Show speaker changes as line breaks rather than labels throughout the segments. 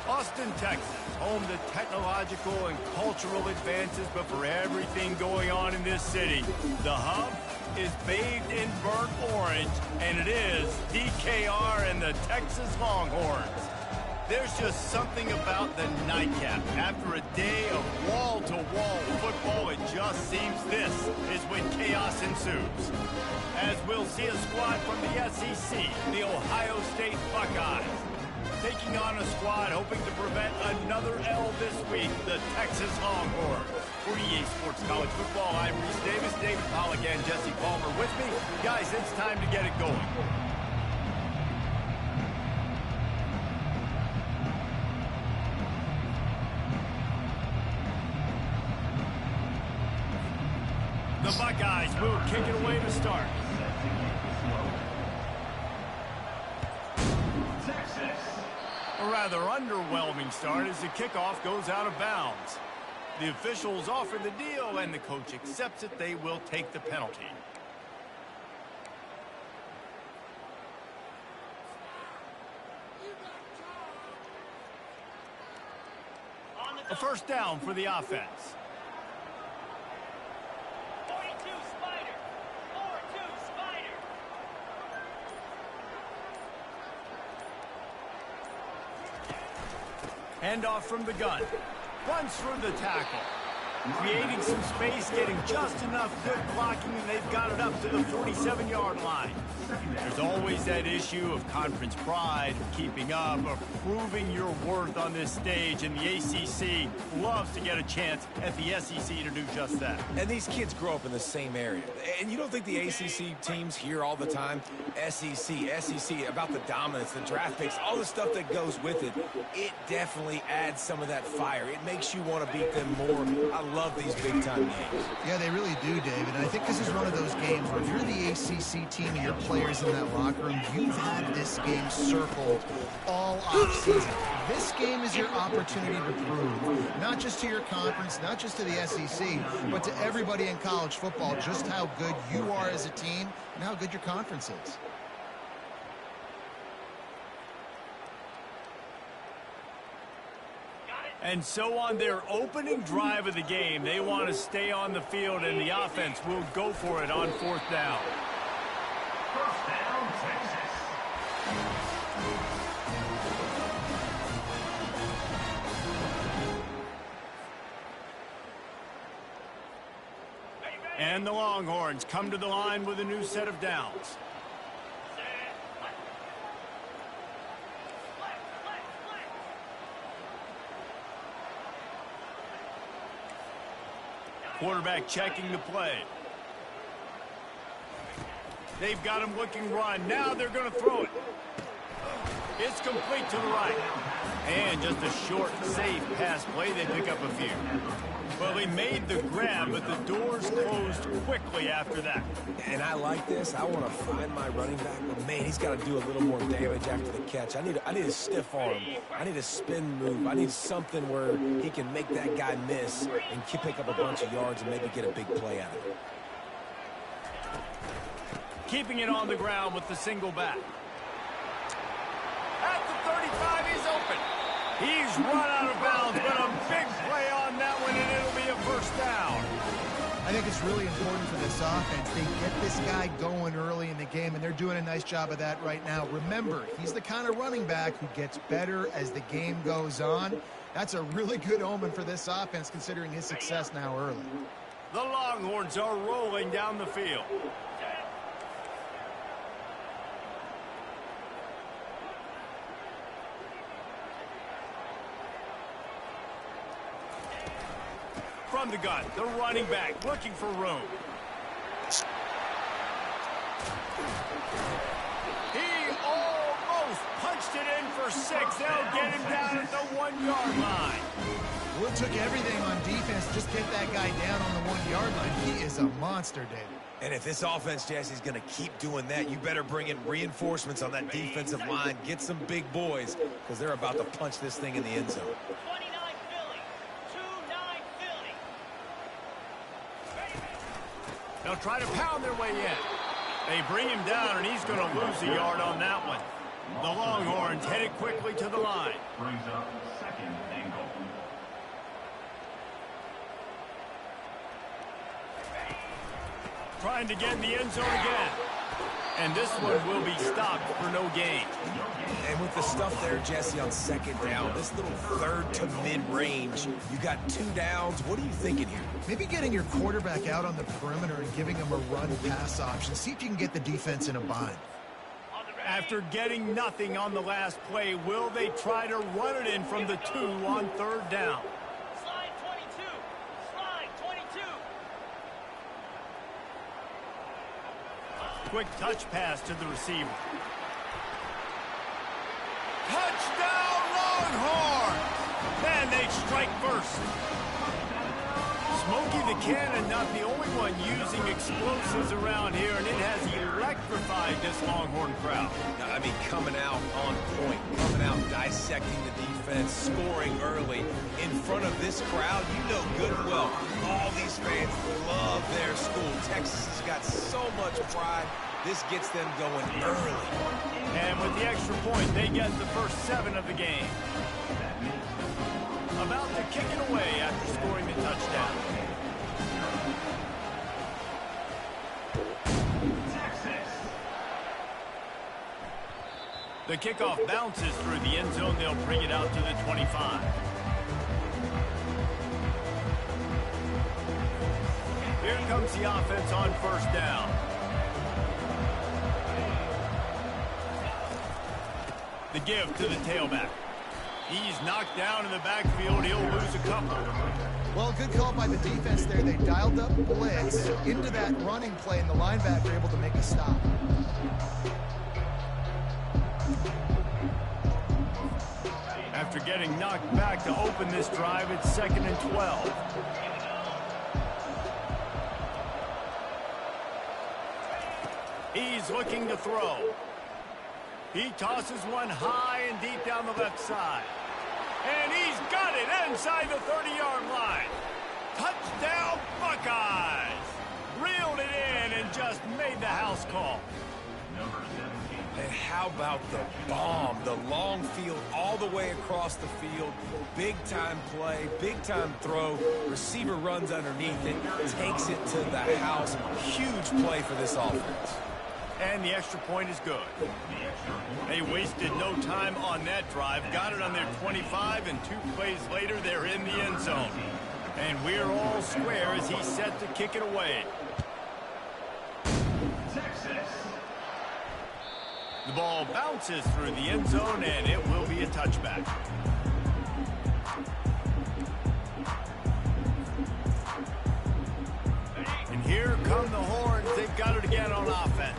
Austin, Texas, home to technological and cultural advances, but for everything going on in this city, the hub is bathed in burnt orange, and it is DKR and the Texas Longhorns. There's just something about the nightcap. After a day of wall-to-wall football, it just seems this is when chaos ensues. As we'll see a squad from the SEC, the Ohio State Buckeyes, taking on a squad hoping to prevent another L this week, the Texas Longhorns. For EA Sports College Football, I'm Reese Davis, David Pollack, and Jesse Palmer with me. Guys, it's time to get it going. The Buckeyes will kick it away to start. A rather underwhelming start as the kickoff goes out of bounds. The officials offer the deal, and the coach accepts it. They will take the penalty. A first down for the offense. Handoff from the gun. Runs through the tackle. Creating some space, getting just enough good blocking, and they've got it up to the 47-yard line. There's always that issue of conference pride, keeping up, or proving your worth on this stage, and the ACC loves to get a chance at the SEC to do just that.
And these kids grow up in the same area. And you don't think the ACC teams hear all the time, SEC, about the dominance, the draft picks, all the stuff that goes with it. It definitely adds some of that fire. It makes you want to beat them more. I love these big-time games.
Yeah, they really do, David. And I think this is one of those games where if you're the ACC team and your players in that locker room, you've had this game circled all offseason. This game is your opportunity to prove, not just to your conference, not just to the SEC, but to everybody in college football, just how good you are as a team and how good your conference is.
And so on their opening drive of the game, they want to stay on the field, and the offense will go for it on fourth down.
First down, Texas.
And the Longhorns come to the line with a new set of downs. Quarterback checking the play. They've got him looking run. Now they're going to throw it. It's complete to the right. And just a short, safe pass play. They pick up a few. Well, they made the grab, but the doors closed quickly after that.
And I like this. I want to find my running back, but man, he's got to do a little more damage after the catch. I need a stiff arm. I need a spin move. I need something where he can make that guy miss and pick up a bunch of yards and maybe get a big play out of it.
Keeping it on the ground with the single back. At the 35, he's open. He's run out of bounds, but a big play on that one, and it'll be a first down.
I think it's really important for this offense. They get this guy going early in the game, and they're doing a nice job of that right now. Remember, he's the kind of running back who gets better as the game goes on. That's a really good omen for this offense, considering his success now early.
The Longhorns are rolling down the field. From the gun, the running back looking for room. He almost punched it in for 6. They'll get him down at the 1-yard line.
Well, it took everything on defense to just get that guy down on the 1-yard line. He is a monster, David.
And if this offense, Jesse, is going to keep doing that, you better bring in reinforcements on that defensive line. Get some big boys, because they're about to punch this thing in the end zone.
They'll try to pound their way in. They bring him down, and he's going to lose a yard on that one. The Longhorns headed quickly to the line.
Brings up second and goal.
Trying to get in the end zone again. And this one will be stopped for no gain.
And with the stuff there, Jesse, on second down, this little third to mid-range, you got 2 downs. What are you thinking here?
Maybe getting your quarterback out on the perimeter and giving him a run-pass option. See if you can get the defense in a bind.
After getting nothing on the last play, will they try to run it in from the 2 on third down?
Slide 22. Slide 22.
Quick touch pass to the receiver. Touchdown Longhorns! And they strike first. Smokey the Cannon not the only one using explosives around here, and it has electrified this Longhorn crowd.
I mean, coming out on point, coming out dissecting the defense, scoring early in front of this crowd. You know good and well, all these fans love their school. Texas has got so much pride. This gets them going early.
And with the extra point, they get the first 7 of the game. About to kick it away after scoring the touchdown.
Texas.
The kickoff bounces through the end zone. They'll bring it out to the 25. Here comes the offense on first down. The give to the tailback. He's knocked down in the backfield. He'll lose a couple.
Well, good call by the defense there. They dialed up blitz into that running play, and the linebacker able to make a stop.
After getting knocked back to open this drive, it's 2nd and 12. He's looking to throw. He tosses one high and deep down the left side. And he's got it inside the 30-yard line. Touchdown, Buckeyes! Reeled it in and just made the house call.
Number 17.
And how about the bomb? The long field all the way across the field. Big-time play, big-time throw. Receiver runs underneath it, takes it to the house. Huge play for this offense.
And the extra point is good. They wasted no time on that drive. Got it on their 25, and 2 plays later, they're in the end zone. And we're all square as he's set to kick it away.
Texas.
The ball bounces through the end zone, and it will be a touchback. And here come the Horns. They've got it again on offense.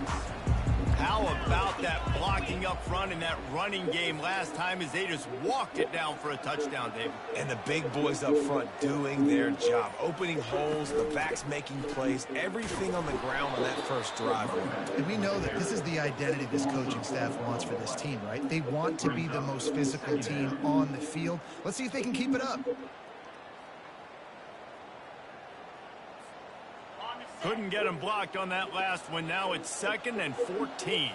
How about that blocking up front in that running game last time as they just walked it down for a touchdown, David?
And the big boys up front doing their job. Opening holes, the backs making plays, everything on the ground on that first drive.
And we know that this is the identity this coaching staff wants for this team, right? They want to be the most physical team on the field. Let's see if they can keep it up.
Couldn't get him blocked on that last one. Now it's 2nd and 14.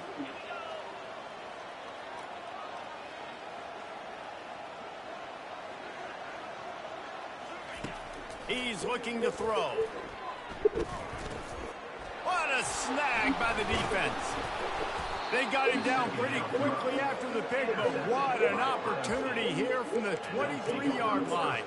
He's looking to throw. What a snag by the defense. They got him down pretty quickly after the pick, but what an opportunity here from the 23-yard line.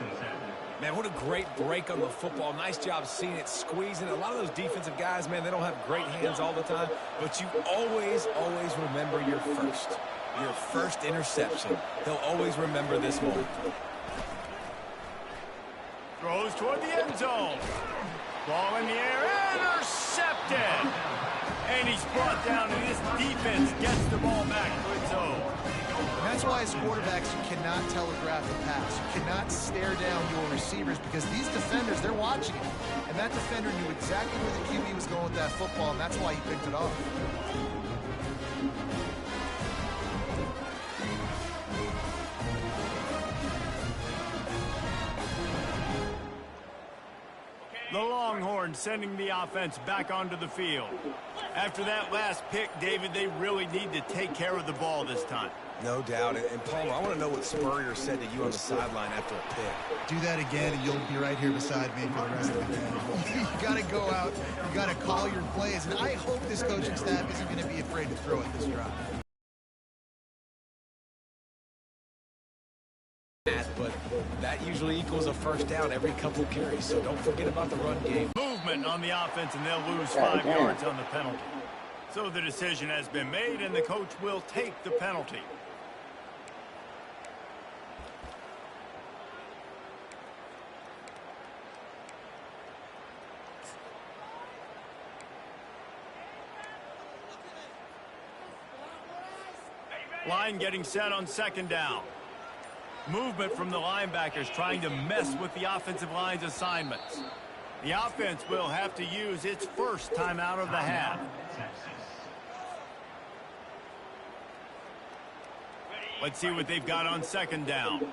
Man, what a great break on the football. Nice job seeing it, squeezing. A lot of those defensive guys, man, they don't have great hands all the time, but you always, always remember your first interception. He'll always remember this moment.
Throws toward the end zone. Ball in the air, intercepted. And he's brought down, and this defense gets the ball back for its own.
That's why as quarterbacks, you cannot telegraph a pass. You cannot stare down your receivers because these defenders, they're watching it. And that defender knew exactly where the QB was going with that football, and that's why he picked it off.
The Longhorns horn, sending the offense back onto the field. After that last pick, David, they really need to take care of the ball this time.
No doubt. And Palmer, I want to know what Spurrier said to you on the sideline after a pick.
Do that again, and you'll be right here beside me for the rest of the game. You got to go out. You got to call your plays. And I hope this coaching staff isn't going to be afraid to throw at this drive.
But that usually equals a first down every couple carries, so don't forget about the run game.
Movement on the offense, and they'll lose 5 yards on the penalty. So the decision has been made, and the coach will take the penalty. Line getting set on second down. Movement from the linebackers trying to mess with the offensive line's assignments. The offense will have to use its first timeout of the half. Let's see what they've got on second down.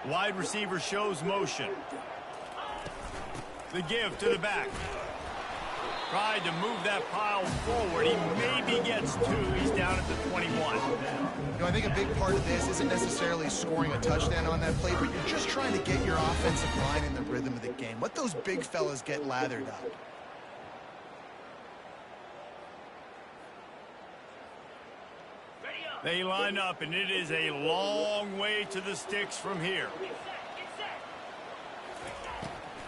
Wide receiver shows motion. The give to the back. Tried to move that pile forward. He maybe gets 2. He's down at the 21.
You know, I think a big part of this isn't necessarily scoring a touchdown on that play, but you're just trying to get your offensive line in the rhythm of the game. Let those big fellas get lathered up.
They line up, and it is a long way to the sticks from here.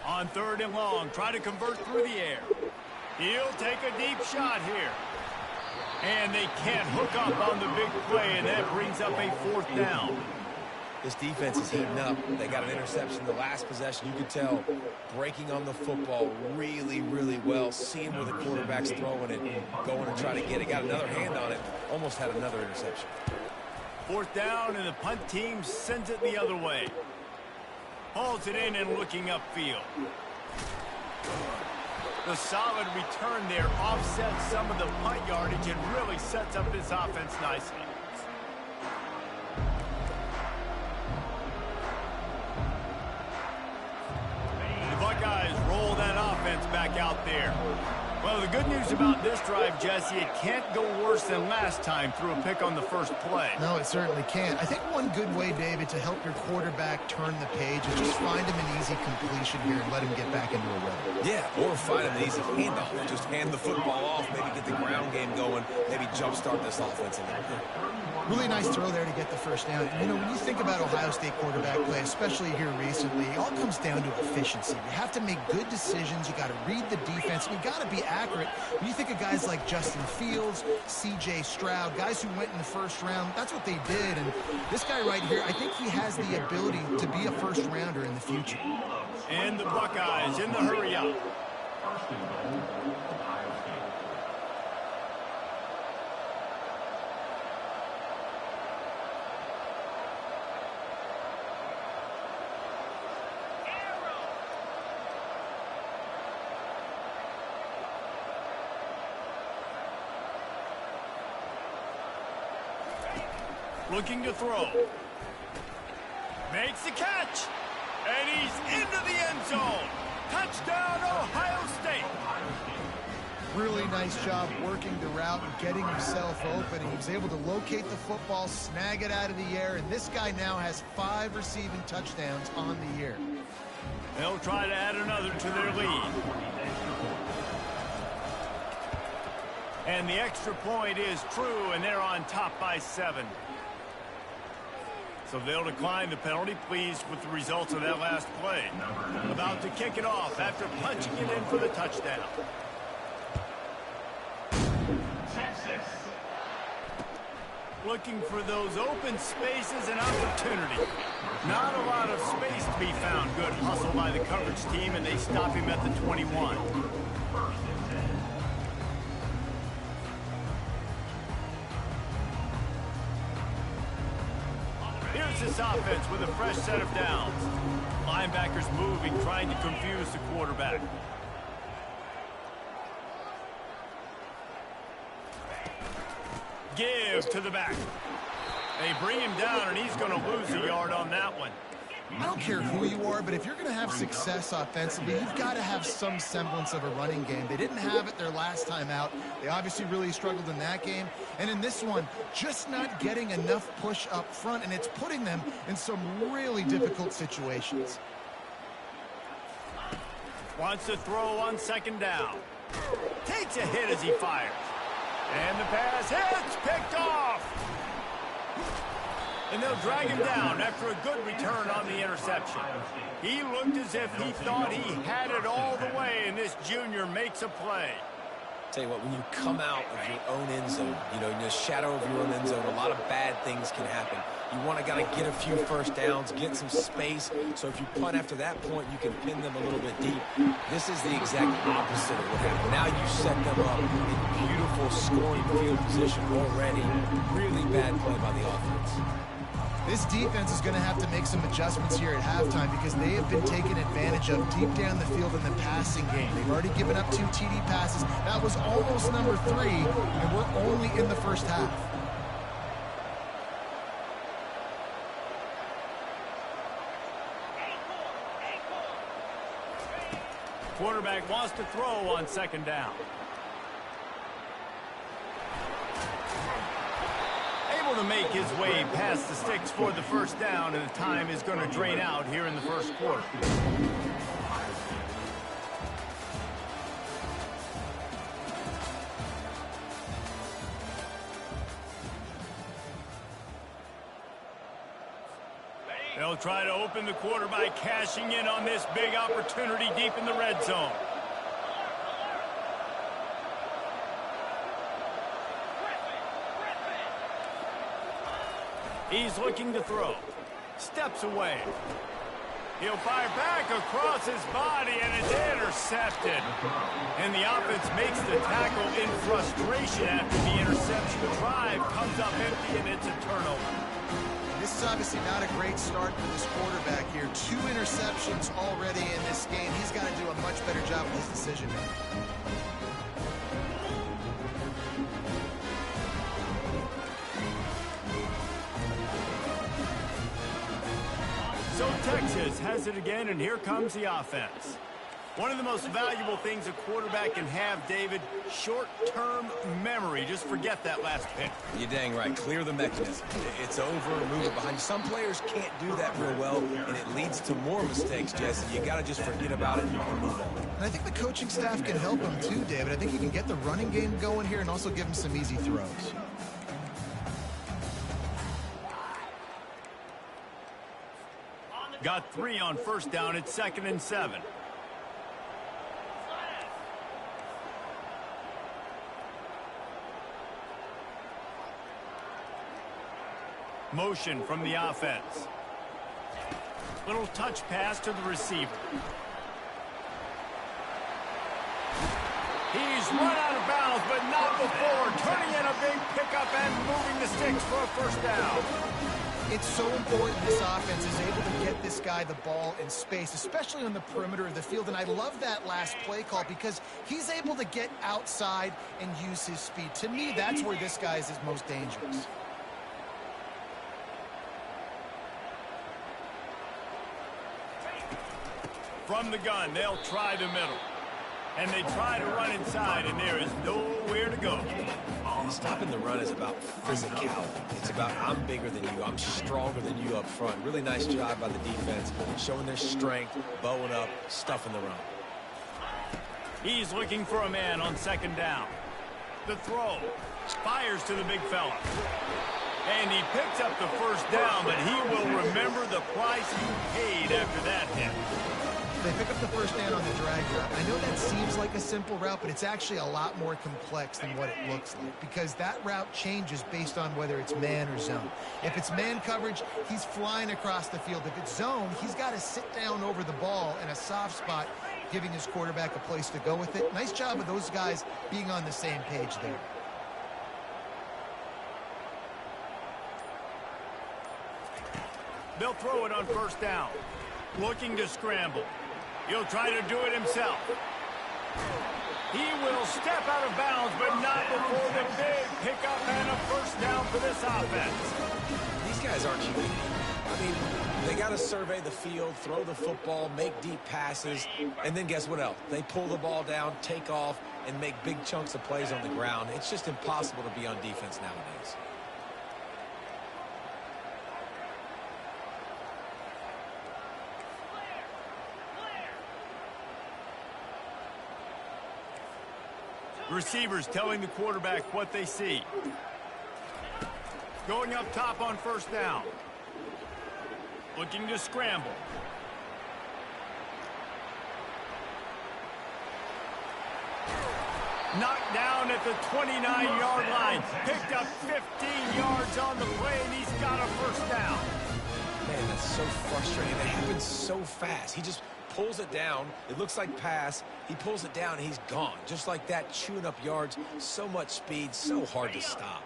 On third and long, try to convert through the air. He'll take a deep shot here. And they can't hook up on the big play, and that brings up a 4th down.
This defense is heating up. They got an interception the last possession. You could tell breaking on the football really, really well. Seeing where the quarterback's throwing it, going to try to get it. Got another hand on it. Almost had another interception.
4th down, and the punt team sends it the other way. Hauls it in and looking upfield. The solid return there offsets some of the punt yardage and really sets up this offense nicely. The Buckeyes roll that offense back out there. Well, the good news about this drive, Jesse, it can't go worse than last time through a pick on the first play.
No, it certainly can't. I think one good way, David, to help your quarterback turn the page is just find him an easy completion here and let him get back into a rhythm.
Yeah, or find him an easy handoff. Just hand the football off, maybe get the ground game going, maybe jumpstart this offense a little bit.
Really nice throw there to get the first down. You know, when you think about Ohio State quarterback play, especially here recently, it all comes down to efficiency. You have to make good decisions. You got to read the defense. And you got to be accurate. When you think of guys like Justin Fields, C.J. Stroud, guys who went in the first round, that's what they did. And this guy right here, I think he has the ability to be a first rounder in the future.
And the Buckeyes in the hurry up.
First and goal, Ohio State.
Looking to throw. Makes the catch. And he's into the end zone. Touchdown, Ohio State.
Really nice job working the route and getting himself open. He was able to locate the football, snag it out of the air, and this guy now has 5 receiving touchdowns on the year.
They'll try to add another to their lead. And the extra point is true, and they're on top by 7. So they'll decline the penalty, pleased with the results of that last play. About to kick it off after punching it in for the touchdown.
Texas.
Looking for those open spaces and opportunity. Not a lot of space to be found. Good hustle by the coverage team, and they stop him at the 21. Here's starts this offense with a fresh set of downs. Linebackers moving, trying to confuse the quarterback. Give to the back. They bring him down, and he's going to lose a yard on that one.
I don't care who you are, but if you're going to have success offensively, you've got to have some semblance of a running game. They didn't have it their last time out. They obviously really struggled in that game. And in this one, just not getting enough push up front, and it's putting them in some really difficult situations.
Wants to throw on second down. Takes a hit as he fires. And the pass hits, picked off. And they'll drag him down after a good return on the interception. He looked as if he thought he had it all the way, and this junior makes a play.
Tell you what, when you come out of your own end zone, you know, in the shadow of your own end zone, a lot of bad things can happen. You want to get a few first downs, get some space, so if you punt after that point, you can pin them a little bit deep. This is the exact opposite of what happened. Now you set them up in beautiful scoring field position already. Really bad play by the offense.
This defense is going to have to make some adjustments here at halftime because they have been taken advantage of deep down the field in the passing game. They've already given up 2 TD passes. That was almost number 3, and we're only in the first half.
Quarterback wants to throw on second down. Able to make his way past the sticks for the first down, and the time is going to drain out here in the first quarter. They'll try to open the quarter by cashing in on this big opportunity deep in the red zone. He's looking to throw. Steps away. He'll fire back across his body, and it's intercepted. And the offense makes the tackle in frustration after the interception. The drive comes up empty, and it's a turnover.
This is obviously not a great start for this quarterback here. 2 interceptions already in this game. He's got to do a much better job with his decision making.
So Texas has it again, and here comes the offense. One of the most valuable things a quarterback can have, David, short-term memory. Just forget that last pick.
You're dang right. Clear the mechanism. It's over, move it behind you. Some players can't do that real well, and it leads to more mistakes, Jesse. You got to just forget about it and move on.
And I think the coaching staff can help him too, David. I think he can get the running game going here and also give him some easy throws.
Got 3 on first down. It's 2nd and 7. Motion from the offense. Little touch pass to the receiver. He's run out of bounds, but not before turning in a big pickup and moving the sticks for a first down.
It's so important this offense is able to get this guy the ball in space, especially on the perimeter of the field. And I love that last play call because he's able to get outside and use his speed. To me, that's where this guy is his most dangerous.
From the gun, they'll try the middle. And they try to run inside, and there is nowhere to go.
Stopping the run is about physicality. It's about I'm bigger than you, I'm stronger than you up front. Really nice job by the defense, showing their strength, bowing up, stuffing the run.
He's looking for a man on second down. The throw. Fires to the big fella. And he picks up the first down, but he will remember the price he paid after that hit.
They pick up the first down on the drag route. I know that seems like a simple route, but it's actually a lot more complex than what it looks like because that route changes based on whether it's man or zone. If it's man coverage, he's flying across the field. If it's zone, he's got to sit down over the ball in a soft spot, giving his quarterback a place to go with it. Nice job of those guys being on the same page there.
They'll throw it on first down. Looking to scramble. He'll try to do it himself. He will step out of bounds, but not before the big pickup and a first down for this offense.
These guys aren't unique. I mean, they got to survey the field, throw the football, make deep passes, and then guess what else? They pull the ball down, take off, and make big chunks of plays on the ground. It's just impossible to be on defense nowadays.
Receivers telling the quarterback what they see. Going up top on first down. Looking to scramble. Knocked down at the 29-yard line. Picked up 15 yards on the play, and he's got a first down.
Man, that's so frustrating. It happens so fast. He just pulls it down. It looks like pass. He pulls it down, and he's gone. Just like that, chewing up yards. So much speed, so hard to stop.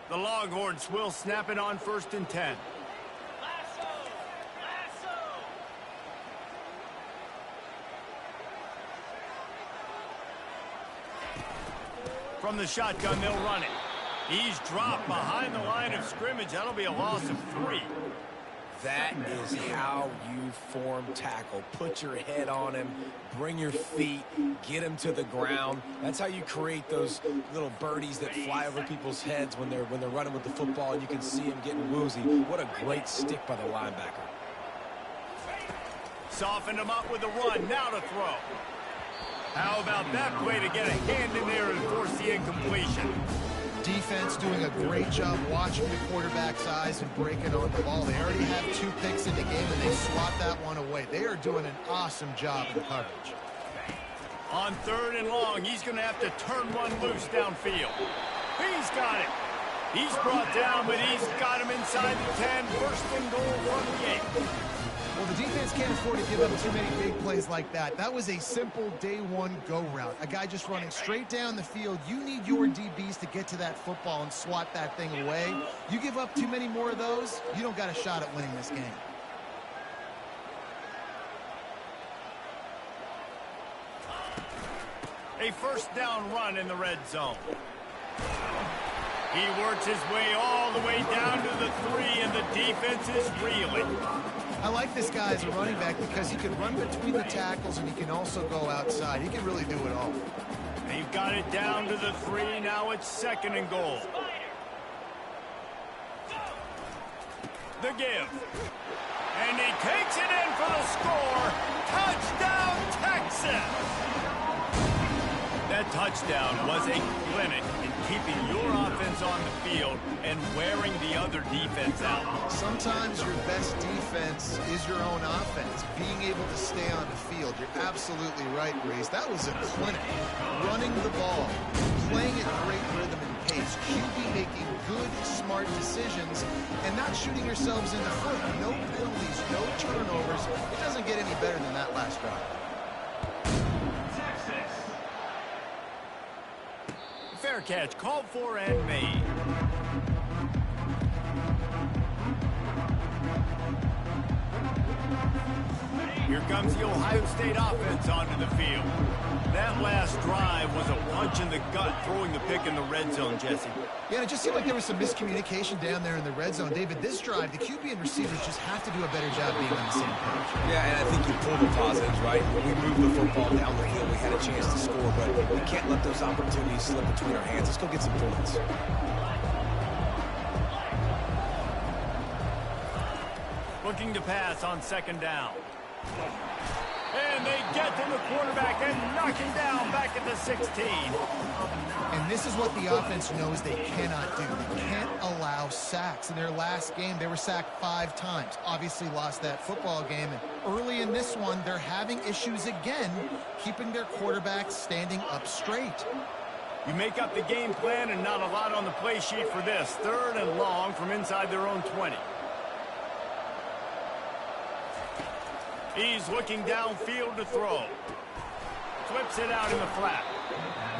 The Longhorns will snap it on 1st and 10. From the shotgun, they'll run it. He's dropped behind the line of scrimmage. That'll be a loss of 3.
That is how you form tackle. Put your head on him, bring your feet, get him to the ground. That's how you create those little birdies that fly over people's heads when they're running with the football, and you can see him getting woozy. What a great stick by the linebacker.
Softened him up with a run. Now to throw. How about that play to get a hand in there and force the incompletion?
Defense doing a great job watching the quarterback's eyes and breaking on the ball. They already have 2 picks in the game, and they swat that one away. They are doing an awesome job in coverage.
On 3rd and long, he's going to have to turn one loose downfield. He's got it. He's brought down, but he's got him inside the 10. 1st and goal from the 8.
Well, the defense can't afford to give up too many big plays like that. That was a simple day one go route. A guy just running straight down the field. You need your DBs to get to that football and swat that thing away. You give up too many more of those, you don't got a shot at winning this game.
A first down run in the red zone. He works his way all the way down to the 3, and the defense is reeling.
I like this guy as a running back because he can run between the tackles and he can also go outside. He can really do it all.
They've got it down to the 3. Now it's 2nd and goal. The give. And he takes it in for the score. Touchdown, Texas! That touchdown was a clinic in keeping your offense on the field and wearing the other defense out.
Sometimes your best defense is your own offense, being able to stay on the field. You're absolutely right, Grace. That was a clinic. Running the ball, playing at great rhythm and pace, QB making good, smart decisions, and not shooting yourselves in the foot. No penalties, no turnovers. It doesn't get any better than that last drive.
Fair catch, called for and made. Here comes the Ohio State offense onto the field. That last drive was a punch in the gut, throwing the pick in the red zone, Jesse.
Yeah, it just seemed like there was some miscommunication down there in the red zone. David, this drive, the QB and receivers just have to do a better job being on the same page.
Yeah, and I think you pull the positives, right? When we moved the football down the field, we had a chance to score, but we can't let those opportunities slip between our hands. Let's go get some points.
Looking to pass on 2nd down. And they get to the quarterback and knock him down back at the 16.
And this is what the offense knows they cannot do. They can't allow sacks. In their last game, they were sacked 5 times. Obviously lost that football game. And early in this one, they're having issues again, keeping their quarterback standing up straight.
You make up the game plan and not a lot on the play sheet for this. 3rd and long from inside their own 20. He's looking downfield to throw. Flips it out in the flat.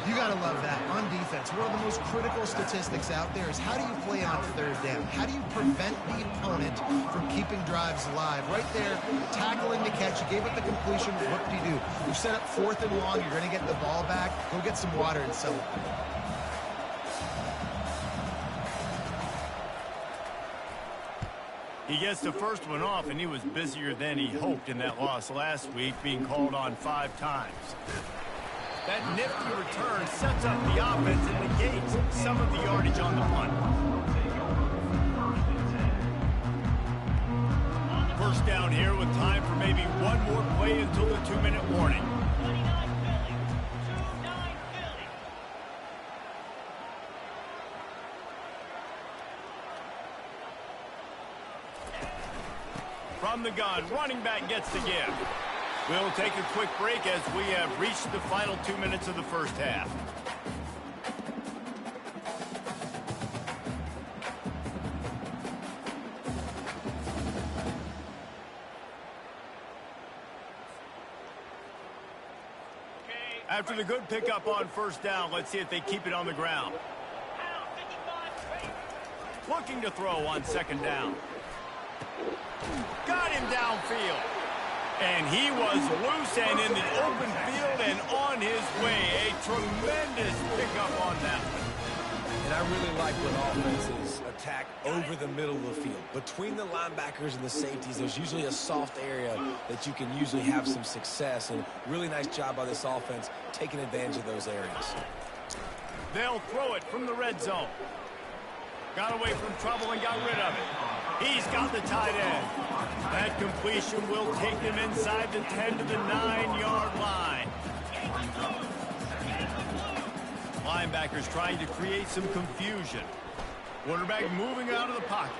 You got to love that. On defense, one of the most critical statistics out there is how do you play on third down? How do you prevent the opponent from keeping drives alive? Right there, tackling the catch. You gave up the completion. What do? You set up 4th and long. You're going to get the ball back. Go get some water and celebrate.
He gets the first one off, and he was busier than he hoped in that loss last week, being called on 5 times. That nifty return sets up the offense and negates some of the yardage on the punt. First down here with time for maybe one more play until the 2-minute warning.
29 Philly. 29 Philly.
From the gun, running back gets the give. We'll take a quick break as we have reached the final 2 minutes of the first half. After the good pickup on first down, let's see if they keep it on the ground. Looking to throw on second down. Got him downfield. And he was loose and in the open field and on his way. A tremendous pickup on that one.
And I really like when offenses attack over the middle of the field. Between the linebackers and the safeties, there's usually a soft area that you can usually have some success. And really nice job by this offense taking advantage of those areas.
They'll throw it from the red zone. Got away from trouble and got rid of it. He's got the tight end. That completion will take him inside the 10 to the 9-yard line. Linebackers trying to create some confusion. Quarterback moving out of the pocket.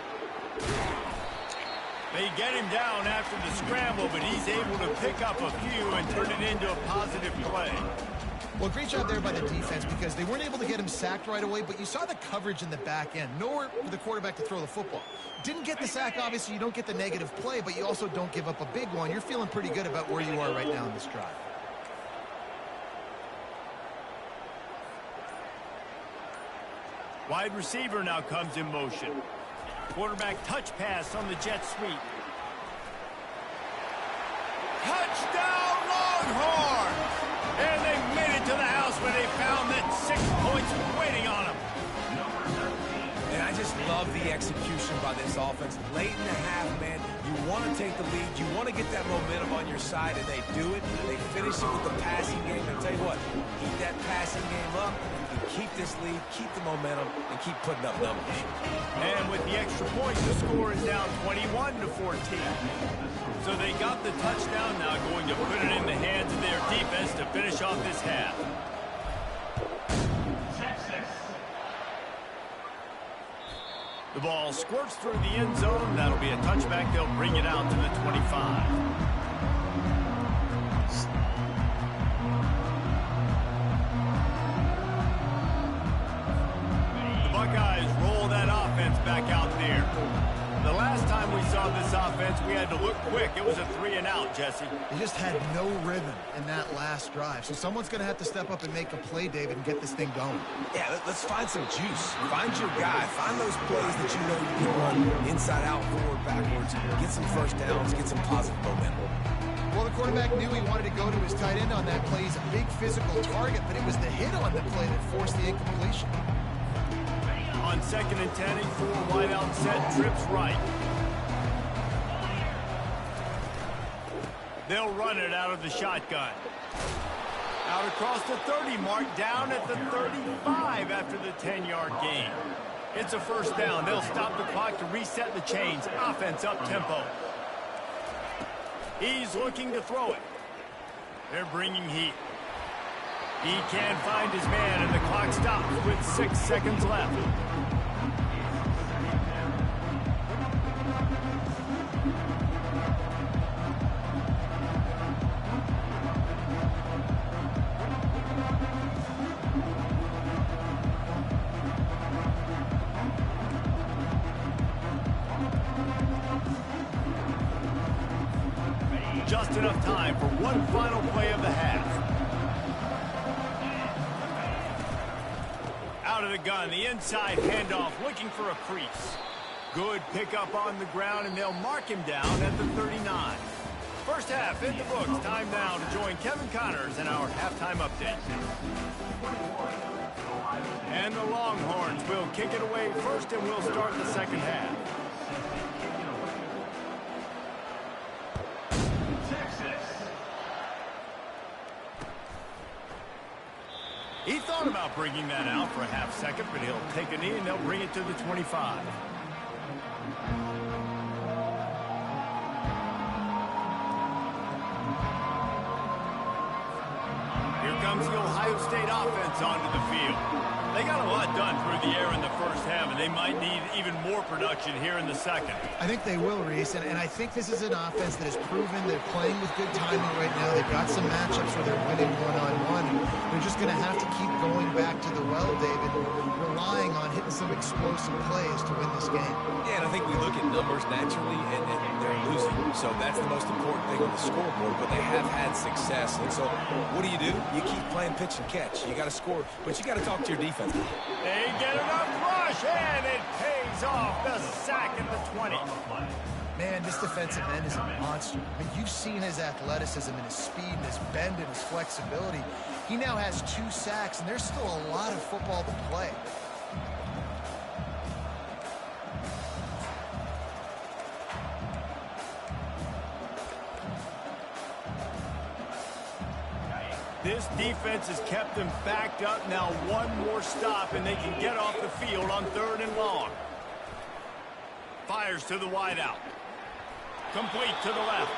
They get him down after the scramble, but he's able to pick up a few and turn it into a positive play.
Well, great job there by the defense because they weren't able to get him sacked right away, but you saw the coverage in the back end. Nowhere for the quarterback to throw the football. Didn't get the sack, obviously. You don't get the negative play, but you also don't give up a big one. You're feeling pretty good about where you are right now in this drive.
Wide receiver now comes in motion. Quarterback touch pass on the jet sweep. Touchdown Longhorns! And they made it to the house where they found that 6 points waiting on them.
And I just love the execution by this offense. Late in the half, man, you want to take the lead. You want to get that momentum on your side, and they do it. They finish it with the passing game. And I'll tell you what, keep that passing game up. You keep this lead, keep the momentum, and keep putting up numbers.
And with the extra point, the score is now 21 to 14. So they got the touchdown, now going to put it in the hands of their defense to finish off this half. The ball squirts through the end zone. That'll be a touchback. They'll bring it out to the 25. The Buckeyes roll that offense back out there. The last time we saw this offense, we had to look quick. It was a 3-and-out, Jesse.
They just had no rhythm in that last drive. So someone's going to have to step up and make a play, David, and get this thing going.
Yeah, let's find some juice. Find your guy. Find those plays that you know you can run inside out, forward, backwards. Get some first downs. Get some positive momentum.
Well, the quarterback knew he wanted to go to his tight end on that play. He's a big physical target, but it was the hit on the play that forced the incompletion.
On 2nd and 10, a 4-wide-out set, trips right. They'll run it out of the shotgun. Out across the 30 mark, down at the 35 after the 10-yard gain. It's a first down. They'll stop the clock to reset the chains. Offense up tempo. He's looking to throw it. They're bringing heat. He can't find his man, and the clock stops with 6 seconds left. Just enough time for one final play of the half. out of the gun. The inside handoff, looking for a crease. Good pickup on the ground, and they'll mark him down at the 39. First half in the books. Time now to join Kevin Connors in our halftime update. And the Longhorns will kick it away first, and we'll start the second half. He thought about bringing that out for a half second, but he'll take a knee and they'll bring it to the 25. Here comes the Ohio State offense onto the field. They got a lot done through the air in the first half, and they might need even more production here in the second.
I think they will, Reese, and I think this is an offense that has proven they're playing with good timing right now. They've got some matchups where they're winning one-on-one. They're just going to have to keep going back to the well, David, relying on hitting some explosive plays to win this game.
Yeah, and I think we look at numbers naturally, and they're losing. So that's the most important thing on the scoreboard, but they have had success. And so what do? You keep playing pitch and catch. You got to score, but you got to talk to your defense.
They get enough rush, and it pays off. The sack at the 20.
Man, this defensive end is a monster. I mean, you've seen his athleticism and his speed and his bend and his flexibility. He now has 2 sacks, and there's still a lot of football to play.
This defense has kept them backed up. Now one more stop, and they can get off the field on 3rd and long. Fires to the wideout. Complete to the left.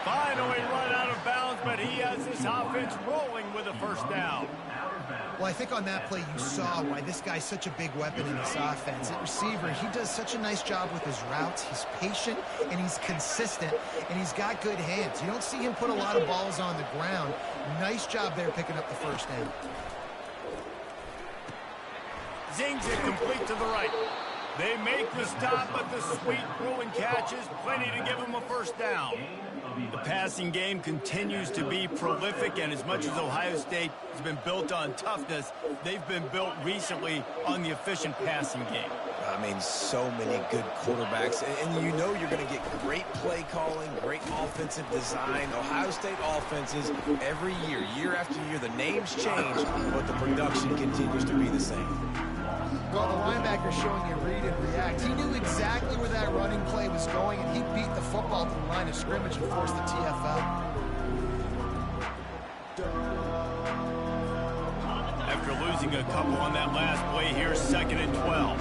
Finally run out of bounds, but he has this offense rolling with a first down.
Well, I think on that play you saw why this guy's such a big weapon in this offense. At receiver, he does such a nice job with his routes. He's patient, and he's consistent, and he's got good hands. You don't see him put a lot of balls on the ground. Nice job there picking up the first down.
Zings it complete to the right. They make the stop, but the sweet throw-and catch is plenty to give them a first down. The passing game continues to be prolific, and as much as Ohio State has been built on toughness, they've been built recently on the efficient passing game.
I mean, so many good quarterbacks, and you know you're going to get great play calling, great offensive design. Ohio State offenses, every year, year after year, the names change, but the production continues to be the same.
Well, the linebacker's showing you read and react. He knew exactly where that running play was going, and he beat the football to the line of scrimmage and forced the TFL.
After losing a couple on that last play, here's 2nd and 12.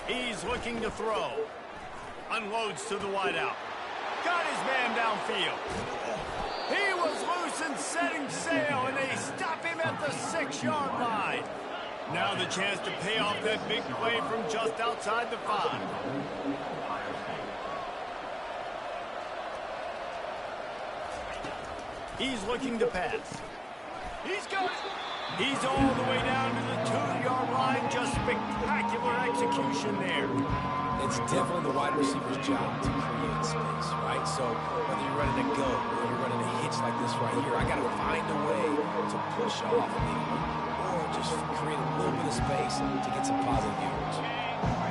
He's looking to throw. Unloads to the wideout. Got his man downfield. He was loose and setting sail, and they stop him at the 6-yard line. Now the chance to pay off that big play from just outside the 5. He's looking to pass. He's got it. He's all the way down to the 2-yard line. Just spectacular execution there.
It's definitely the wide receiver's job to create space, right? So whether you're running a go or you're running a hitch like this right here, I got to find a way to push off or just create a little bit of space to get some positive yards.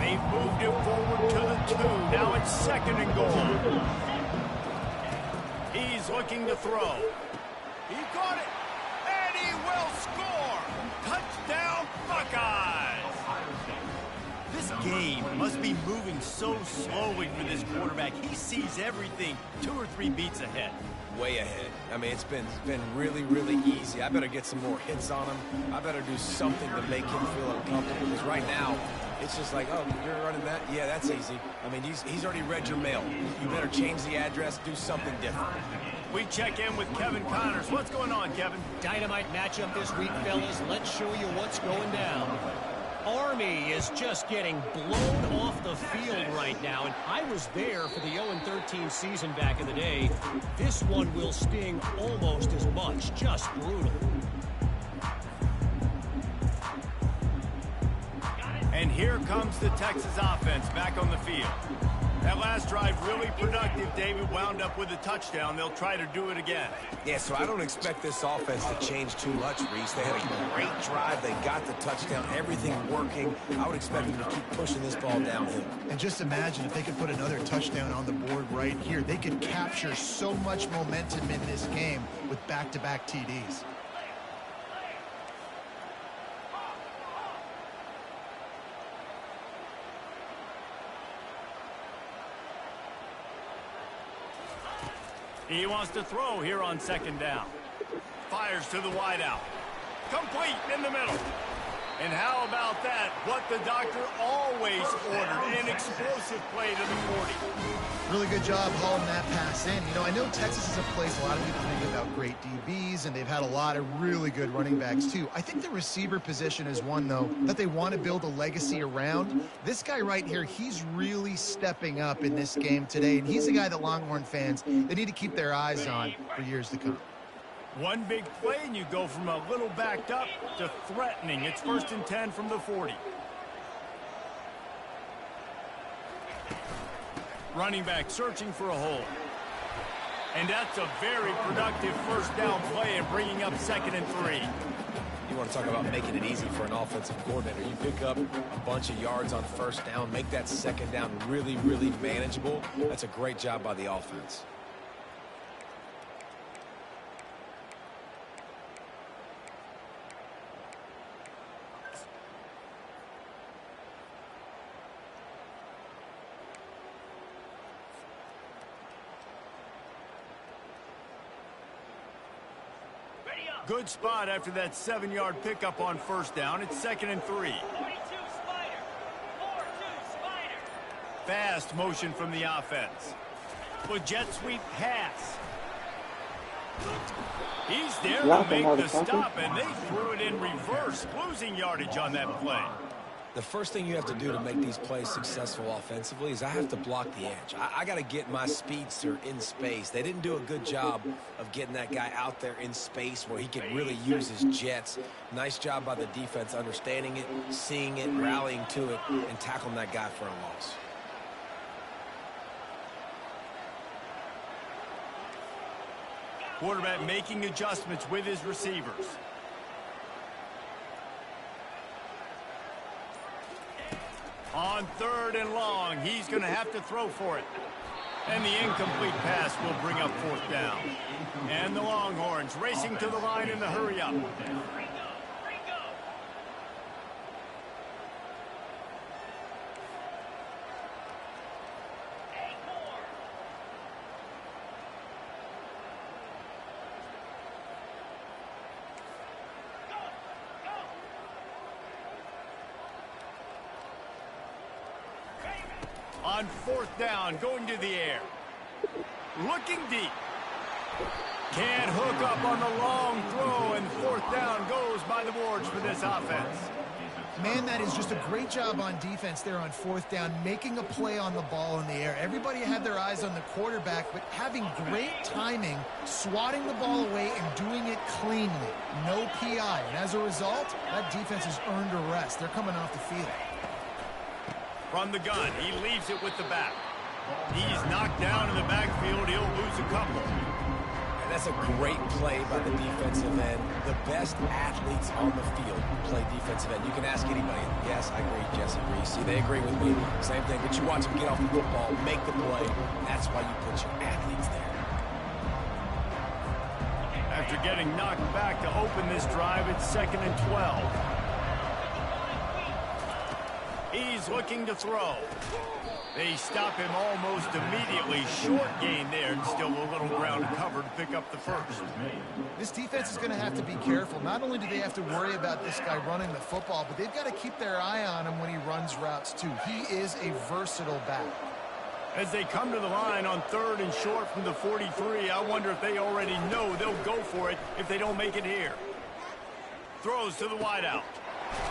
They've moved it forward to the 2. Now it's 2nd and goal. He's looking to throw. He got it, and he will score. Touchdown, Buckeyes. This game must be moving so slowly for this quarterback. He sees everything 2 or 3 beats ahead.
Way ahead. I mean, it's been really, really easy. I better get some more hits on him. I better do something to make him feel uncomfortable. Because right now, it's just like, oh, you're running that? Yeah, that's easy. I mean, he's already read your mail. You better change the address, do something different.
We check in with Kevin Connors. What's going on, Kevin?
Dynamite matchup this week, fellas. Let's show you what's going down. Army is just getting blown off the field right now, and I was there for the 0-13 season back in the day. This one will sting almost as much. Just brutal.
And here comes the Texas offense back on the field. That last drive really productive. David wound up with a touchdown. They'll try to do it again.
Yeah, so I don't expect this offense to change too much, Reese. They had a great drive. They got the touchdown. Everything working. I would expect them to keep pushing this ball downhill.
And just imagine if they could put another touchdown on the board right here. They could capture so much momentum in this game with back-to-back TDs.
He wants to throw here on second down. Fires to the wideout. Complete in the middle. And how about that? What the doctor always ordered, an explosive play to the 40.
Really good job hauling that pass in. You know, I know Texas is a place a lot of people think about great DBs, and they've had a lot of really good running backs, too. I think the receiver position is one, though, that they want to build a legacy around. This guy right here, he's really stepping up in this game today, and he's a guy that Longhorn fans, they need to keep their eyes on for years to come.
One big play, and you go from a little backed up to threatening. It's 1st and 10 from the 40. Running back searching for a hole. And that's a very productive first down play and bringing up 2nd and 3.
You want to talk about making it easy for an offensive coordinator. You pick up a bunch of yards on first down, make that second down really, really manageable. That's a great job by the offense.
Good spot after that 7-yard pickup on first down. It's 2nd and 3.
42 Spider. 4-2 Spider.
Fast motion from the offense. With jet sweep pass. He's there to make the stop, and they threw it in reverse, losing yardage on that play.
The first thing you have to do to make these plays successful offensively is I have to block the edge. I got to get my speedster in space. They didn't do a good job of getting that guy out there in space where he can really use his jets. Nice job by the defense understanding it, seeing it, rallying to it, and tackling that guy for a loss.
Quarterback making adjustments with his receivers. On 3rd and long, he's going to have to throw for it. And the incomplete pass will bring up 4th down. And the Longhorns racing to the line in the hurry-up. On 4th down, going to the air. Looking deep. Can't hook up on the long throw, and 4th down goes by the boards for this offense.
Man, that is just a great job on defense there on 4th down, making a play on the ball in the air. Everybody had their eyes on the quarterback, but having great timing, swatting the ball away and doing it cleanly. No PI. And as a result, that defense has earned a rest. They're coming off the field.
From the gun, he leaves it with the back. He's knocked down in the backfield. He'll lose a couple.
And that's a great play by the defensive end. The best athletes on the field play defensive end. You can ask anybody. Yes, I agree, Jesse Reese. See, they agree with me. Same thing. But you watch them get off the football, make the play. That's why you put your athletes there.
After getting knocked back to open this drive, it's 2nd and 12. He's looking to throw. They stop him almost immediately. Short gain there, and still a little ground cover to pick up the first.
This defense is going to have to be careful. Not only do they have to worry about this guy running the football, but they've got to keep their eye on him when he runs routes, too. He is a versatile back.
As they come to the line on 3rd and short from the 43, I wonder if they already know they'll go for it if they don't make it here. Throws to the wideout.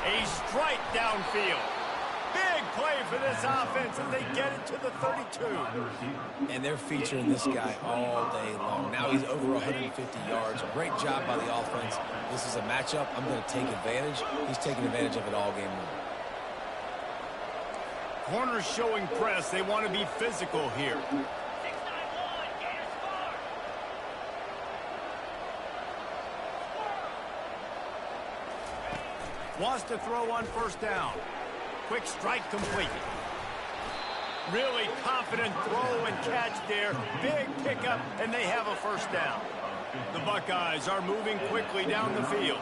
A strike downfield. Big play for this offense as they get it to the 32.
And they're featuring this guy all day long. Now he's over 150 yards. Great job by the offense. This is a matchup. I'm going to take advantage. He's taking advantage of it all game long.
Corners showing press. They want to be physical here.
6-9-1, Gators score.
Wants to throw on first down. Quick strike complete. Really confident throw and catch there. Big pickup, and they have a first down. The Buckeyes are moving quickly down the field.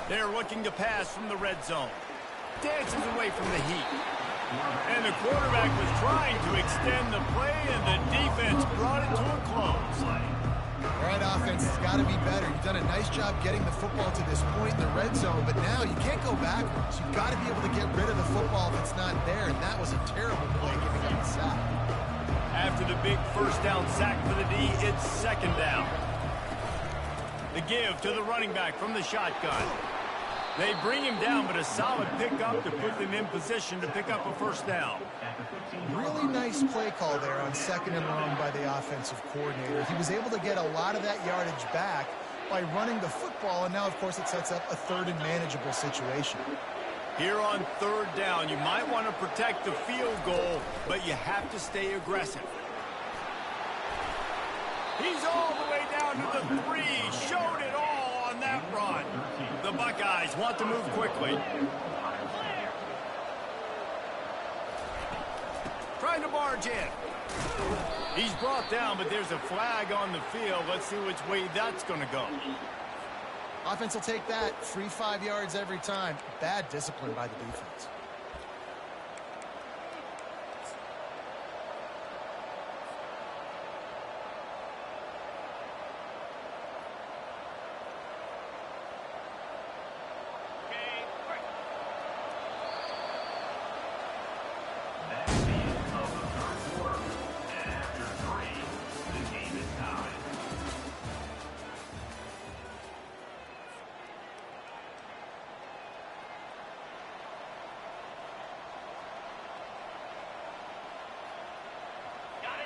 They're looking to pass from the red zone. Dances away from the heat. And the quarterback was trying to extend the play, and the defense brought it to a close.
All right, offense has got to be better. You've done a nice job getting the football to this point in the red zone, but now you can't go backwards. You've got to be able to get rid of the football if it's not there, and that was a terrible play giving up the sack.
After the big first down sack for the D, it's second down. The give to the running back from the shotgun. They bring him down, but a solid pickup to put them in position to pick up a first down.
Really nice play call there on second and long by the offensive coordinator. He was able to get a lot of that yardage back by running the football, and now, of course, it sets up a third and manageable situation.
Here on third down, you might want to protect the field goal, but you have to stay aggressive. He's all the way down to the 3. Showed it all on that run. The Buckeyes want to move quickly. Trying to barge in. He's brought down, but there's a flag on the field. Let's see which way that's going to go.
Offense will take that. Free 5 yards every time. Bad discipline by the defense.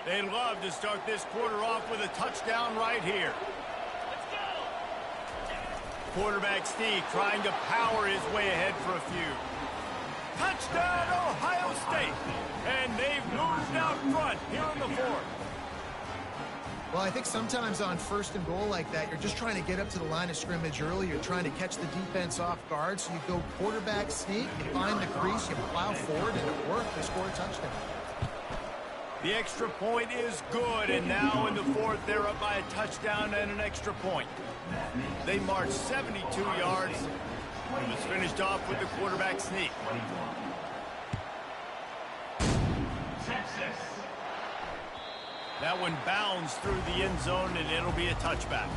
They'd love to start this quarter off with a touchdown right here.
Let's go.
Quarterback Steve trying to power his way ahead for a few. Touchdown, Ohio State! And they've moved out front here in the fourth.
Well, I think sometimes on first and goal like that, you're just trying to get up to the line of scrimmage early. You're trying to catch the defense off guard. So you go quarterback sneak, you find the crease, you plow forward, and it worked. They score a touchdown.
The extra point is good, and now in the fourth, they're up by a touchdown and an extra point. They marched 72 yards. It was finished off with the quarterback sneak. That one bounds through the end zone, and it'll be a touchback.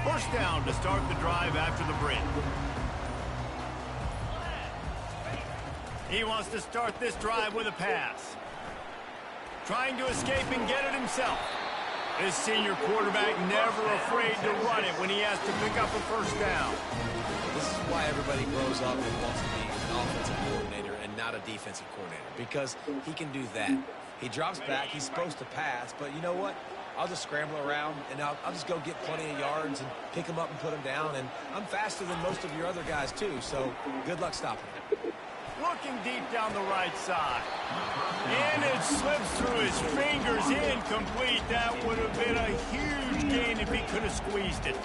First down to start the drive after the break. He wants to start this drive with a pass. Trying to escape and get it himself. This senior quarterback never afraid to run it when he has to pick up a first down.
This is why everybody grows up and wants to be an offensive coordinator and not a defensive coordinator, because he can do that. He drops back, he's supposed to pass, but you know what? I'll just scramble around, and I'll just go get plenty of yards and pick him up and put him down, and I'm faster than most of your other guys, too, so good luck stopping him.
Looking deep down the right side. And it slips through his fingers, incomplete. That would have been a huge gain if he could have squeezed it.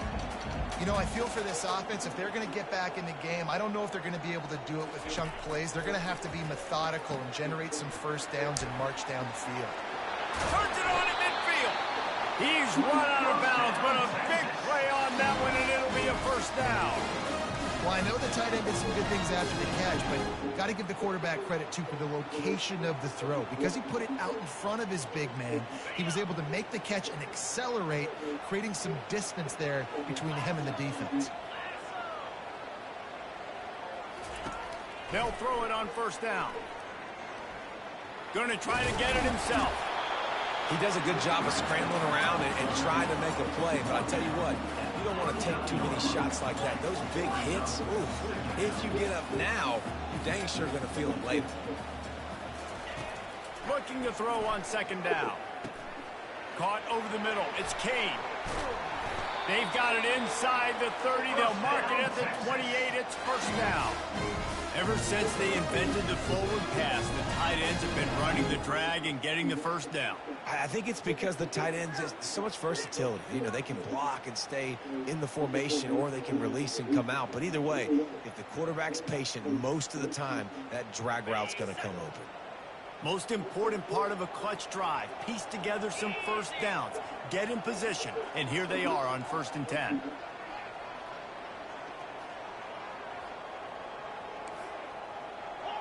You know, I feel for this offense, if they're going to get back in the game, I don't know if they're going to be able to do it with chunk plays. They're going to have to be methodical and generate some first downs and march down the field.
Turns it on in midfield. He's run out of bounds, but a big play on that one, and it'll be a first down.
Well, I know the tight end did some good things after the catch, but got to give the quarterback credit, too, for the location of the throw. Because he put it out in front of his big man, he was able to make the catch and accelerate, creating some distance there between him and the defense.
They'll throw it on first down. Going to try to get it himself.
He does a good job of scrambling around and trying to make a play. But I tell you what, you don't want to take too many shots like that. Those big hits, ooh, if you get up now, you're dang sure going to feel it later.
Looking to throw on second down. Caught over the middle. It's Kane. They've got it inside the 30. They'll mark it at the 28. It's first down. Ever since they invented the forward pass, the tight ends have been running the drag and getting the first down.
I think it's because the tight ends is so much versatility. You know, they can block and stay in the formation, or they can release and come out. But either way, if the quarterback's patient, most of the time, that drag route's going to come open.
Most important part of a clutch drive, piece together some first downs, get in position, and here they are on 1st and 10.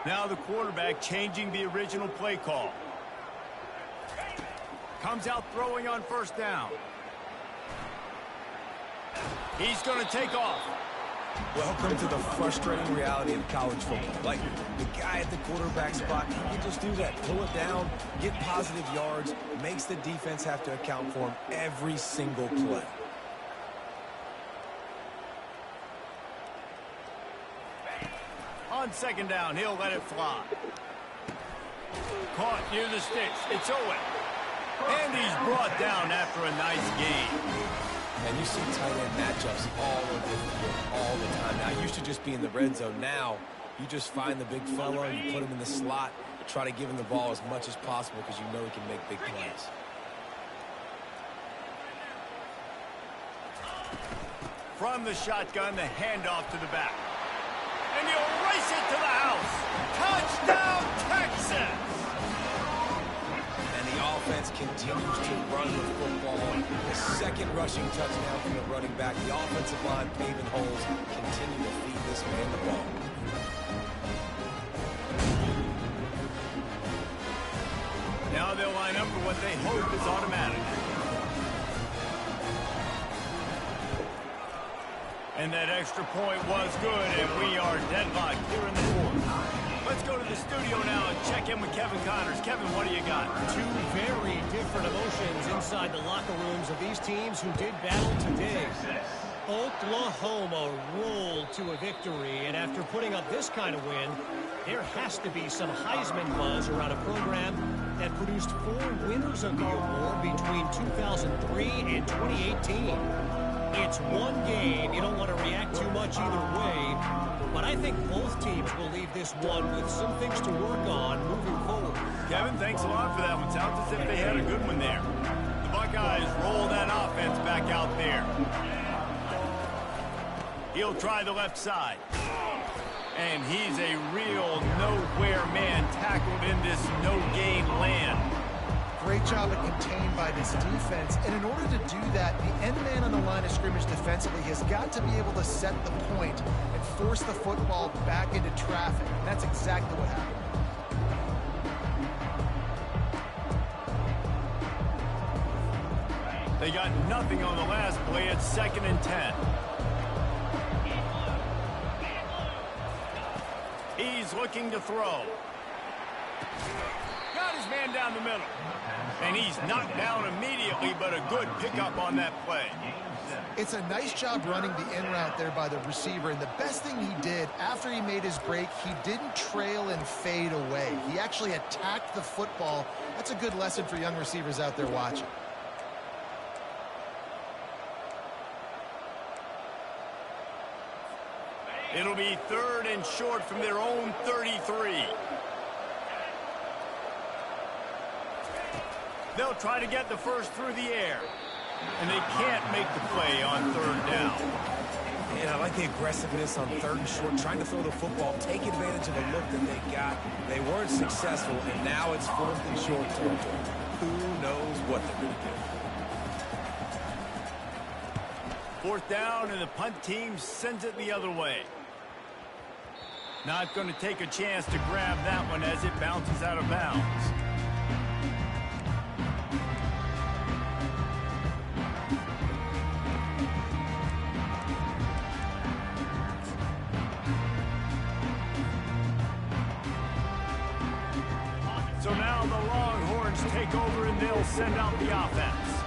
Now the quarterback changing the original play call. Comes out throwing on 1st down. He's going to take off.
Welcome to the frustrating reality of college football. Like, the guy at the quarterback spot, he can just do that. Pull it down, get positive yards, makes the defense have to account for him every single play.
On 2nd down, he'll let it fly. Caught near the sticks. It's Owen. And he's brought down after a nice gain.
And you see tight end matchups all over the field all the time. Now, I used to just be in the red zone. Now, you just find the big fella, you put him in the slot, try to give him the ball as much as possible because you know he can make big plays.
From the shotgun, the handoff to the back. And he'll race it to the house. Touchdown, Texas!
And the offense continues to run the football. The second rushing touchdown from the running back. The offensive line paving holes. Continue to feed this man the ball.
Now they'll line up for what they hope is automatic. And that extra point was good, and we are deadlocked here in the 4th. Let's go to the studio now and check in with Kevin Connors. Kevin, what do you got?
Two very different emotions inside the locker rooms of these teams who did battle today. Oklahoma rolled to a victory, and after putting up this kind of win, there has to be some Heisman buzz around a program that produced 4 winners of the award between 2003 and 2018. It's one game. You don't want to react too much either way, but I think both teams will leave this one with some things to work on moving forward.
Kevin, thanks a lot for that one. Sounds as if they had a good one there. The Buckeyes roll that offense back out there. He'll try the left side. And he's a real nowhere man tackled in this no-gain land.
Great job of contained by this defense. And in order to do that, the end man on the line of scrimmage defensively has got to be able to set the point and force the football back into traffic. And that's exactly what happened.
They got nothing on the last play. It's 2nd and 10. He's looking to throw. Got his man down the middle. And he's knocked down immediately, but a good pickup on that play.
It's a nice job running the in route there by the receiver. And the best thing he did after he made his break, he didn't trail and fade away. He actually attacked the football. That's a good lesson for young receivers out there watching.
It'll be 3rd and short from their own 33. They'll try to get the first through the air. And they can't make the play on 3rd down.
And I like the aggressiveness on 3rd and short, trying to throw the football, take advantage of a look that they got. They weren't successful, and now it's 4th and short territory. Who knows what they're going to do?
4th down, and the punt team sends it the other way. Not going to take a chance to grab that one as it bounces out of bounds. So now the Longhorn guards take over and they'll send out the offense.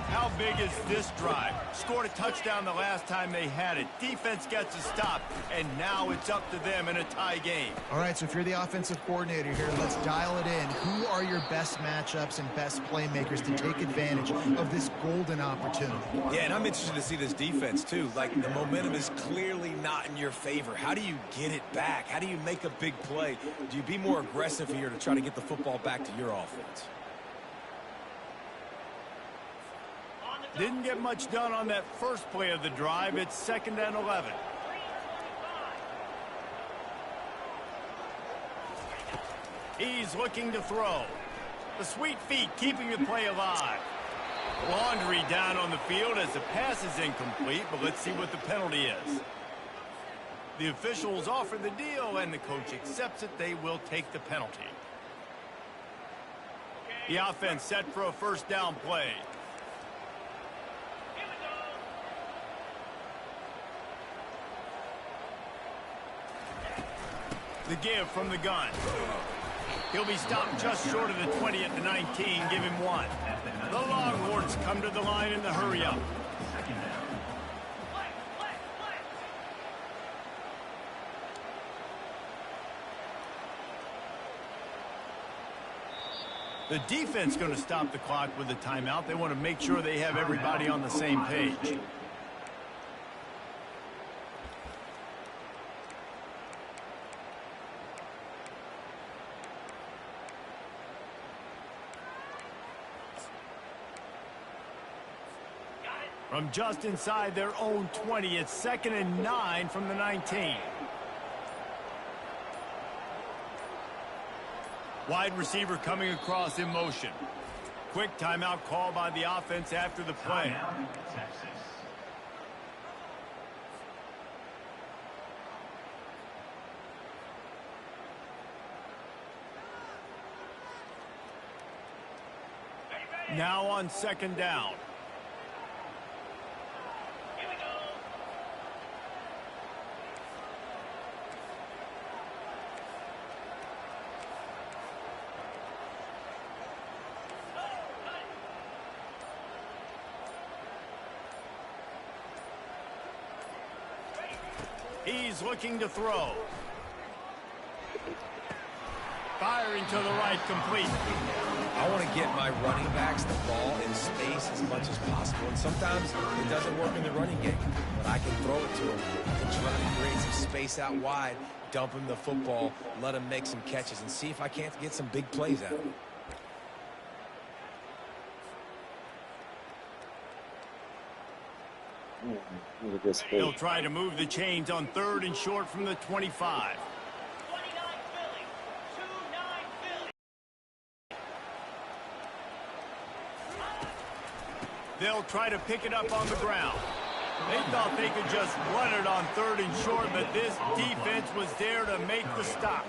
How big is this drive? Scored a touchdown the last time they had it. Defense gets a stop, and now it's up to them in a tie game.
All right, so if you're the offensive coordinator here, let's dial it in. Who are your best matchups and best playmakers to take advantage of this golden opportunity?
Yeah, and I'm interested to see this defense, too. Like, the momentum is clearly not in your favor. How do you get it back? How do you make a big play? Do you be more aggressive here to try to get the football back to your offense?
Didn't get much done on that first play of the drive. It's 2nd and 11. He's looking to throw. The sweet feet keeping the play alive. Laundry down on the field as the pass is incomplete, but let's see what the penalty is. The officials offer the deal, and the coach accepts it. They will take the penalty. The offense set for a first down play. The give from the gun. He'll be stopped just short of the 20 at the 19. Give him 1. The Longhorns come to the line in the hurry-up. The defense going to stop the clock with a timeout. They want to make sure they have everybody on the same page. From just inside their own 20, it's 2nd and 9 from the 19. Wide receiver coming across in motion. Quick timeout call by the offense after the play.
Texas.
Now on 2nd down. He's looking to throw. Firing to the right, complete.
I want to get my running backs the ball in space as much as possible. And sometimes it doesn't work in the running game. But I can throw it to him. I can try to create some space out wide, dump him the football, let him make some catches, and see if I can't get some big plays out of him.
He'll try to move the chains on 3rd and short from the 25.
29 Philly. 2-9 Philly.
They'll try to pick it up on the ground. They thought they could just run it on 3rd and short, but this defense was there to make the stop.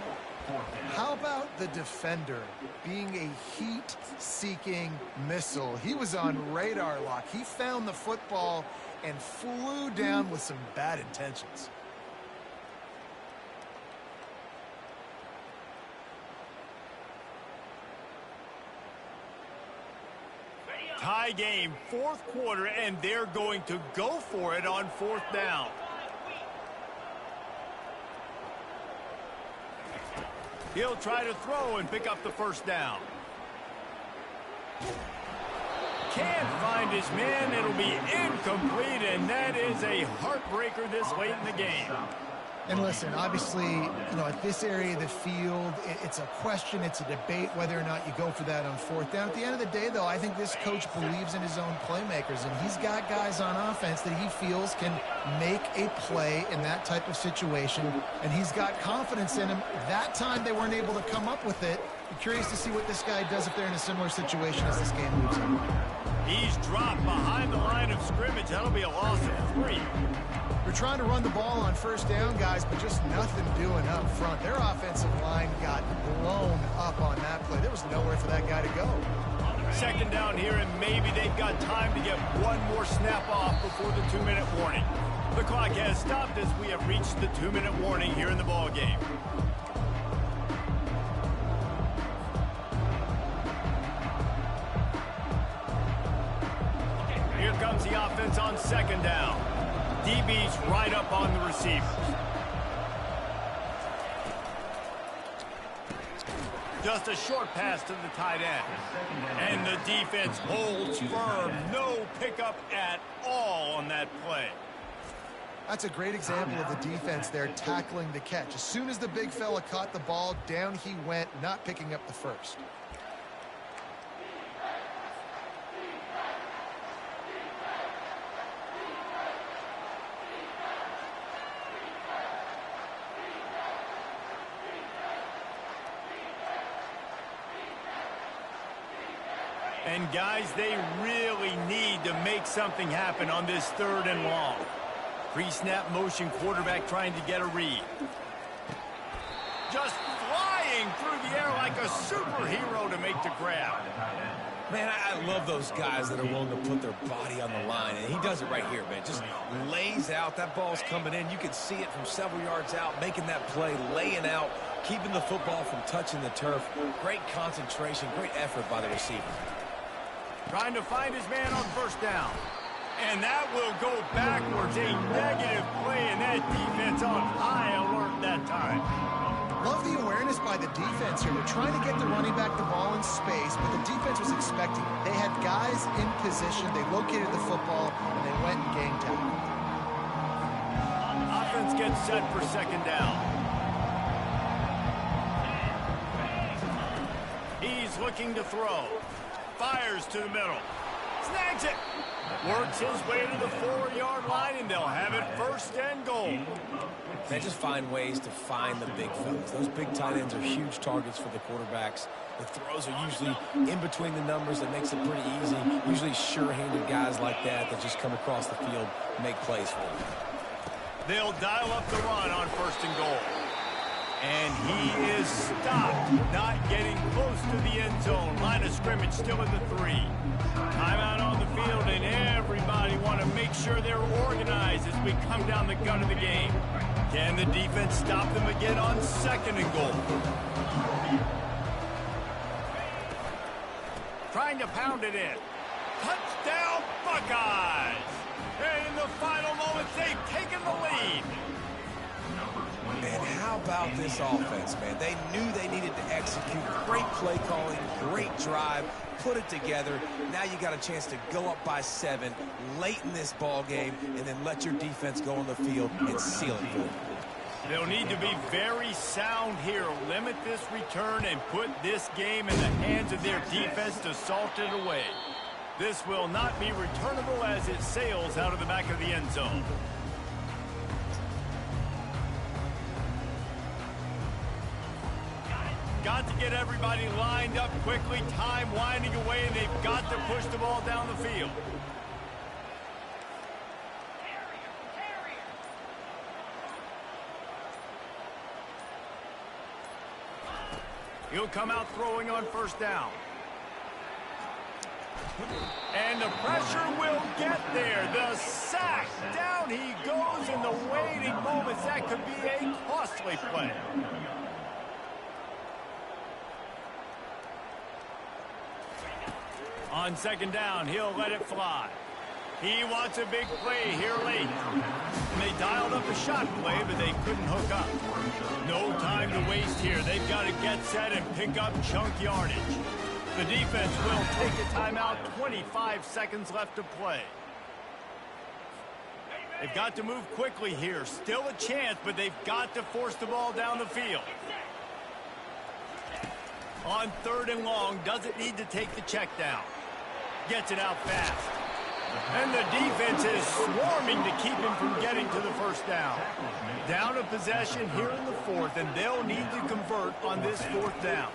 How about the defender being a heat-seeking missile? He was on radar lock. He found the football and flew down with some bad intentions.
Tie game, 4th quarter, and they're going to go for it on 4th down. He'll try to throw and pick up the first down. Can't find his man. It'll be incomplete, and that is a heartbreaker this late in the game.
And listen, obviously, at this area of the field, it's a question, it's a debate whether or not you go for that on 4th down. At the end of the day, though, I think this coach believes in his own playmakers, and he's got guys on offense that he feels can make a play in that type of situation, and he's got confidence in him. That time they weren't able to come up with it. I'm curious to see what this guy does if they're in a similar situation as this game moves on.
He's dropped behind the line of scrimmage. That'll be a loss of 3.
They're trying to run the ball on 1st down, guys, but just nothing doing up front. Their offensive line got blown up on that play. There was nowhere for that guy to go.
2nd down here, and maybe they've got time to get one more snap off before the 2-minute warning. The clock has stopped as we have reached the 2-minute warning here in the ball game. comes the offense on second down. DB's right up on the receivers. Just a short pass to the tight end. And the defense holds firm. No pickup at all on that play.
That's a great example of the defense there tackling the catch. As soon as the big fella caught the ball, down he went, not picking up the first.
And guys, they really need to make something happen on this 3rd and long. Pre-snap motion quarterback trying to get a read. Just flying through the air like a superhero to make the grab.
Man, I love those guys that are willing to put their body on the line, and he does it right here, man. Just lays out. That ball's coming in. You can see it from several yards out, making that play, laying out, keeping the football from touching the turf. Great concentration, great effort by the receiver.
Trying to find his man on first down. And that will go backwards. A negative play, and that defense on high alert that time.
Love the awareness by the defense here. They're trying to get the running back the ball in space, but the defense was expecting it. They had guys in position. They located the football, and they went and gang tackled.
Offense gets set for second down. He's looking to throw. Fires to the middle. Snags it. Works his way to the 4-yard line, and they'll have it 1st and goal.
They just find ways to find the big fellas. Those big tight ends are huge targets for the quarterbacks. The throws are usually in between the numbers. That makes it pretty easy. Usually sure-handed guys like that just come across the field and make plays for them.
They'll dial up the run on 1st and goal. And he is stopped, not getting close to the end zone. Line of scrimmage still at the 3. Timeout on the field, and everybody want to make sure they're organized as we come down the gun of the game. Can the defense stop them again on 2nd and goal? Trying to pound it in. Touchdown, Buckeyes! And in the final moments, they've taken the lead.
And how about this offense, man? They knew they needed to execute. Great play calling, great drive, put it together. Now you got a chance to go up by 7 late in this ball game and then let your defense go on the field and seal it for them.
They'll need to be very sound here. Limit this return and put this game in the hands of their defense to salt it away. This will not be returnable as it sails out of the back of the end zone. Got to get everybody lined up quickly. Time winding away, and they've got to push the ball down the field. He'll come out throwing on 1st down. And the pressure will get there. The sack. Down he goes in the waiting moments. That could be a costly play. On 2nd down, he'll let it fly. He wants a big play here late. And they dialed up a shot play, but they couldn't hook up. No time to waste here. They've got to get set and pick up chunk yardage. The defense will take a timeout. 25 seconds left to play. They've got to move quickly here. Still a chance, but they've got to force the ball down the field. On 3rd and long, doesn't need to take the check down. Gets it out fast. And the defense is swarming to keep him from getting to the 1st down. Down a possession here in the 4th, and they'll need to convert on this 4th down.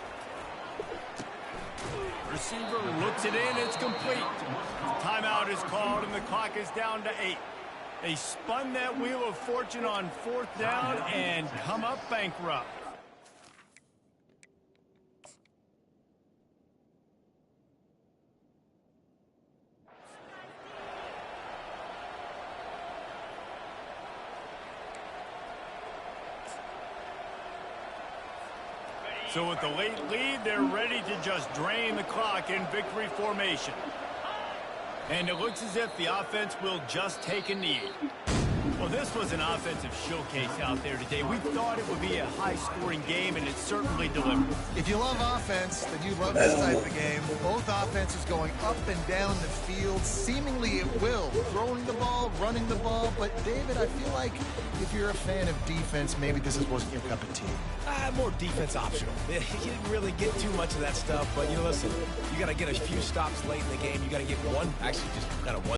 Receiver looks it in, it's complete. Timeout is called, and the clock is down to 8. They spun that wheel of fortune on 4th down and come up bankrupt. So with the late lead, they're ready to just drain the clock in victory formation. And it looks as if the offense will just take a knee. Well, this was an offensive showcase out there today. We thought it would be a high-scoring game, and it certainly delivered.
If you love offense, then you love this type of game. Both offenses going up and down the field, seemingly at will, throwing the ball, running the ball. But, David, I feel like if you're a fan of defense, maybe this wasn't your cup of tea.
More defense optional. You didn't really get too much of that stuff, but, listen, you got to get a few stops late in the game. You got to get one, actually just kind of one